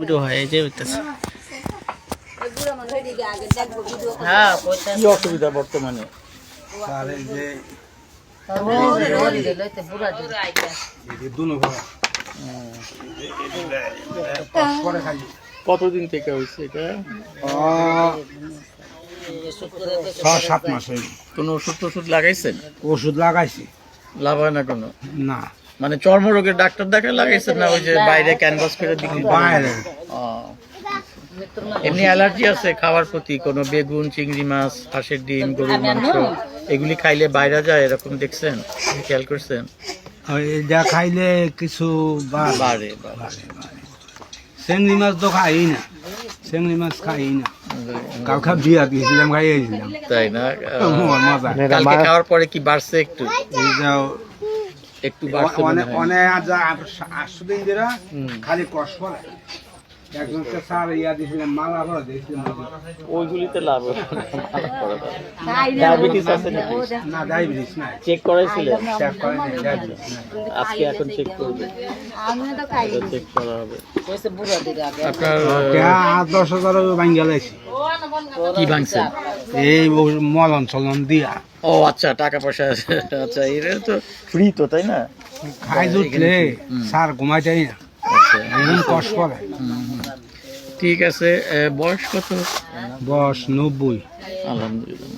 Video হয় এই যে হইতেছে। কি অসুবিধা বর্তমানে? কতদিন থেকে হয়েছে এটা? 6-7 মাস হয়ে গেছে। কোন ওষুধ টষুধ লাগাইছেন? ওষুধ লাগাইছি লাভ হয় না কোনো? না, মানে চর্মরোগের ডাক্তার দেখা লাগাইছেন না ওই যে বাইরে ক্যানভাস করে দিকে? বাইরে এমনি অ্যালার্জি আছে খাওয়ার প্রতি? কোনো বেগুন, চিংড়ি মাছ, হাঁসের ডিম, গরুর মাংস এগুলি খাইলে বাইরে যায় এরকম দেখছেন, খেয়াল করছেন? এটা খাইলে কিছু বাড়ে। চিংড়ি মাছ তো খাই না, চিংড়ি মাছ খাই না। কালকে বিয়া দিয়েছিলাম, খাইয়েছিলাম। তাই না? মজা। কালকে খাওয়ার পরে কি বাড়ছে একটু? একটু বাড়ছে মনে হয়। অনেক 800 দিন ধরে খালি কষ্ট করে। একজনকে স্যার ইয়া দিয়েছিলাম, মালা ভরা দিয়েছিলাম। ওইগুলিতে লাভ ডায়াবেটিস আছে নাকি? না, ডায়াবেটিস নাই। চেক করাইছিলেন? চেক করে নাই, ডায়াবেটিস নাই। আজকে এখন চেক করবে, চেক করা হবে। আপনার 10,000 ভাঙ্গা লাইছি। কি ভাঙছেন? এই মলন চলন দিয়া। ও আচ্ছা, টাকা পয়সা আছে। আচ্ছা, এটা তো ফ্রি তো, তাই না? খাই জুটলে স্যার ঘুমাইতেই না, আচ্ছা, একদম কষ্ট করে। ঠিক আছে। বয়স কত? বয়স 90। আলহামদুলিল্লাহ।